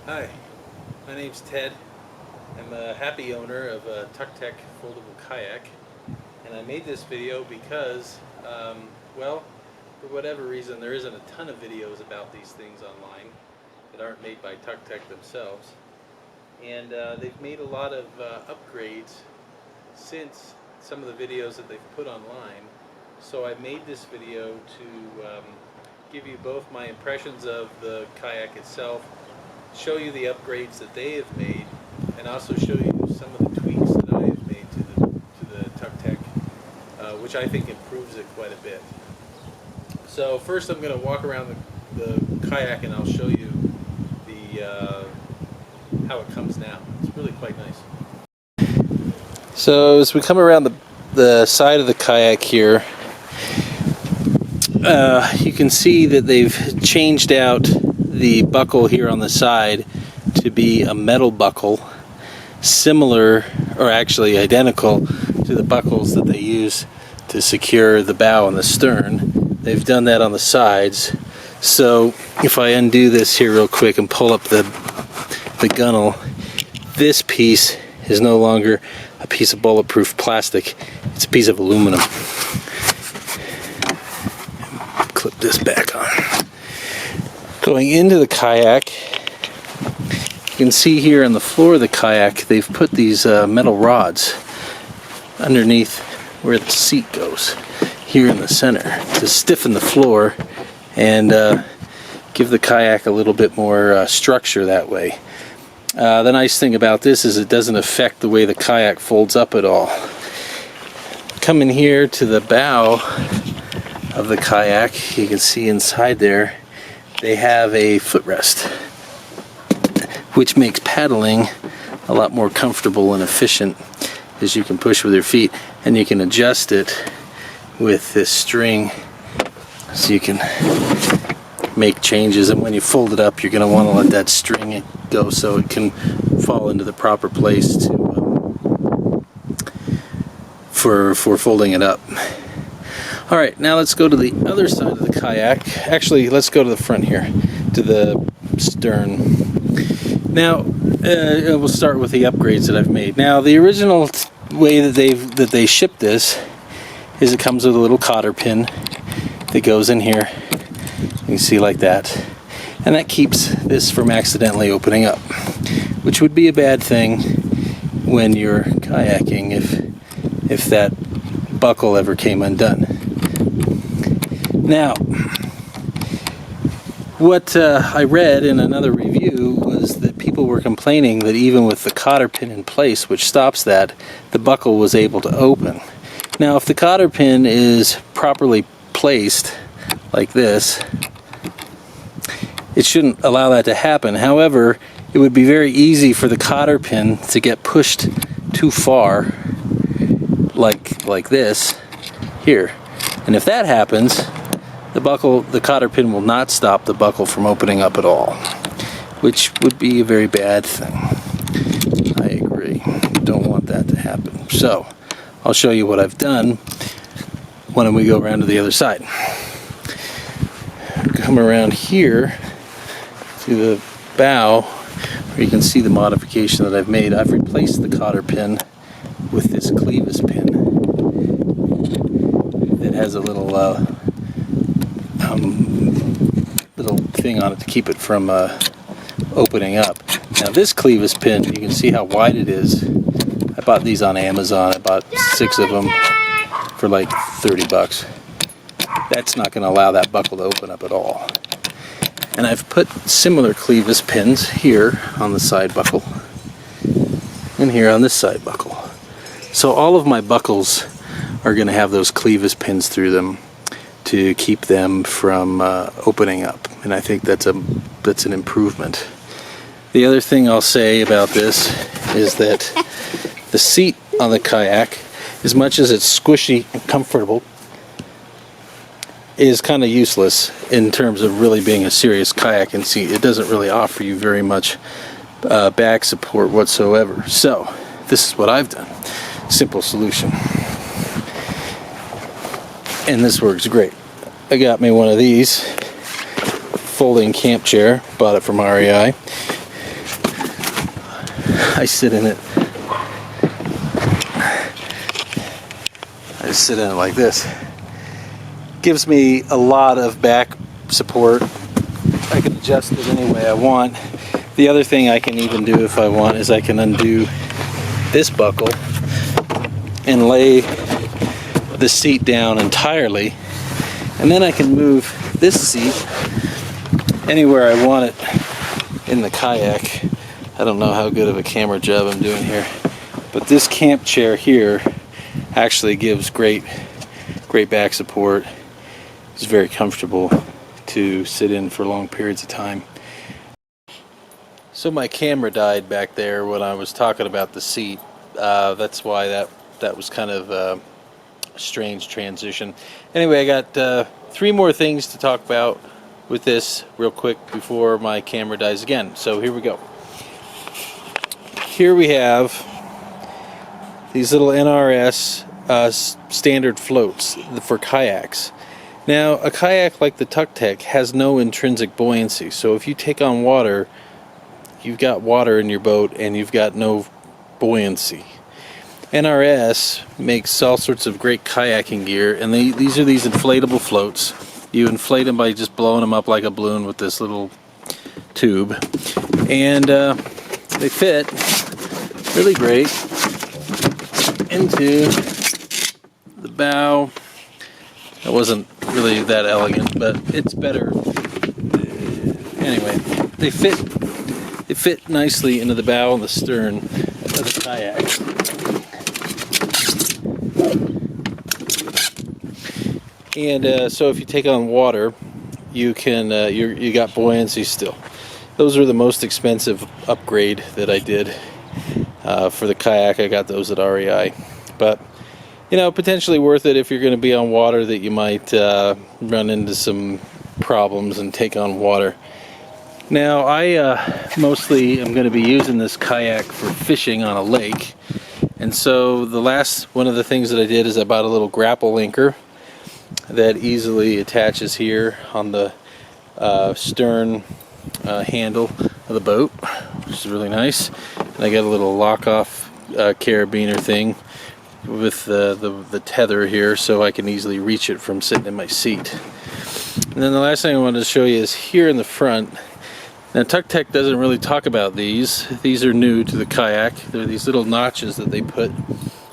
Hi, my name's Ted. I'm a happy owner of a Tucktec foldable kayak, and I made this video because, well, for whatever reason, there isn't a ton of videos about these things online that aren't made by Tucktec themselves, and they've made a lot of upgrades since some of the videos that they've put online. So I made this video to give you both my impressions of the kayak itself, show you the upgrades that they have made, and also show you some of the tweaks that I have made to the Tucktec, which I think improves it quite a bit. So first I'm going to walk around the kayak and I'll show you the how it comes now. It's really quite nice. So as we come around the side of the kayak here, you can see that they've changed out the buckle here on the side to be a metal buckle, similar, or actually identical, to the buckles that they use to secure the bow and the stern. They've done that on the sides. So if I undo this here real quick and pull up the gunnel, this piece is no longer a piece of bulletproof plastic, it's a piece of aluminum. Clip this back on. Going into the kayak, you can see here on the floor of the kayak they've put these metal rods underneath where the seat goes, here in the center, to stiffen the floor and give the kayak a little bit more structure that way. The nice thing about this is it doesn't affect the way the kayak folds up at all. Coming here to the bow of the kayak, you can see inside there they have a footrest, which makes paddling a lot more comfortable and efficient, as you can push with your feet, and you can adjust it with this string so you can make changes. And when you fold it up, you're going to want to let that string go so it can fall into the proper place for folding it up. Alright, now let's go to the other side of the kayak. Actually, let's go to the front here, to the stern. Now, we'll start with the upgrades that I've made. Now, the original way that they shipped this is it comes with a little cotter pin that goes in here. You can see like that. And that keeps this from accidentally opening up, which would be a bad thing when you're kayaking if that buckle ever came undone. Now, what I read in another review was that people were complaining that even with the cotter pin in place, which stops that, the buckle was able to open. Now, if the cotter pin is properly placed like this, it shouldn't allow that to happen. However, it would be very easy for the cotter pin to get pushed too far, like this here. And if that happens, the cotter pin will not stop the buckle from opening up at all, which would be a very bad thing. I agree. Don't want that to happen. So, I'll show you what I've done when we go around to the other side. Come around here to the bow, where you can see the modification that I've made. I've replaced the cotter pin with this clevis pin that has a little thing on it to keep it from opening up. Now this clevis pin, you can see how wide it is. I bought these on Amazon. I bought 6 of them for like 30 bucks. That's not going to allow that buckle to open up at all. And I've put similar clevis pins here on the side buckle and here on this side buckle. So all of my buckles are going to have those clevis pins through them to keep them from opening up, and I think that's an improvement. The other thing I'll say about this is that the seat on the kayak, as much as it's squishy and comfortable, is kind of useless in terms of really being a serious kayaking seat. It doesn't really offer you very much back support whatsoever. So this is what I've done. Simple solution. And this works great. I got me one of these folding camp chair, bought it from REI. I sit in it. I just sit in it like this. Gives me a lot of back support. I can adjust it any way I want. The other thing I can even do if I want is I can undo this buckle and lay the seat down entirely, and then I can move this seat anywhere I want it in the kayak. I don't know how good of a camera job I'm doing here, but this camp chair here actually gives great back support. It's very comfortable to sit in for long periods of time. So my camera died back there when I was talking about the seat. That's why that was kind of a strange transition. Anyway, I got 3 more things to talk about with this real quick before my camera dies again. So here we go. Here we have these little NRS standard floats for kayaks. Now, a kayak like the Tucktec has no intrinsic buoyancy, so if you take on water, you've got water in your boat and you've got no buoyancy. NRS makes all sorts of great kayaking gear, and these are these inflatable floats. You inflate them by just blowing them up like a balloon with this little tube, and they fit really great into the bow. It wasn't really that elegant, but it's better. Anyway, they fit nicely into the bow and the stern of the kayak. And so if you take on water, you can you got buoyancy still. Those are the most expensive upgrade that I did for the kayak. I got those at REI, but you know, potentially worth it if you're going to be on water that you might run into some problems and take on water. Now, I mostly am going to be using this kayak for fishing on a lake, and so one of the things that I did is I bought a little grapple anchor that easily attaches here on the stern handle of the boat, which is really nice. And I got a little lock-off carabiner thing with the tether here, so I can easily reach it from sitting in my seat. And then the last thing I wanted to show you is here in the front. Now, Tucktec doesn't really talk about these. These are new to the kayak. They're these little notches that they put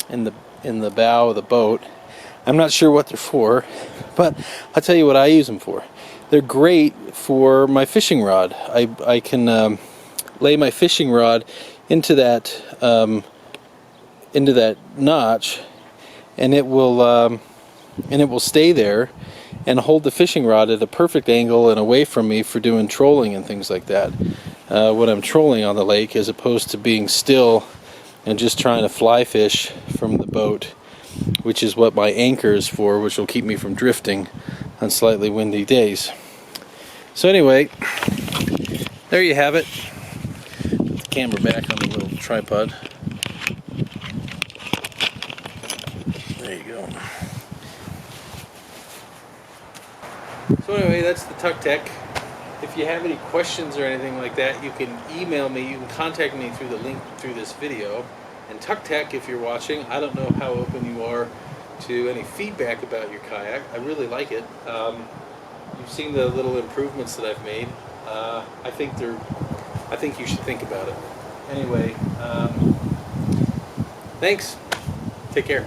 in the bow of the boat. I'm not sure what they're for, but I'll tell you what I use them for. They're great for my fishing rod. I can lay my fishing rod into that notch, and it will stay there and hold the fishing rod at a perfect angle and away from me for doing trolling and things like that. When I'm trolling on the lake, as opposed to being still and just trying to fly fish from the boat, which is what my anchor is for, which will keep me from drifting on slightly windy days. So anyway, there you have it. Put the camera back on the little tripod. There you go. So anyway, that's the Tucktec. If you have any questions or anything like that, you can email me. You can contact me through the link through this video. And Tucktec, if you're watching, I don't know how open you are to any feedback about your kayak. I really like it. You've seen the little improvements that I've made. I think you should think about it. Anyway, thanks. Take care.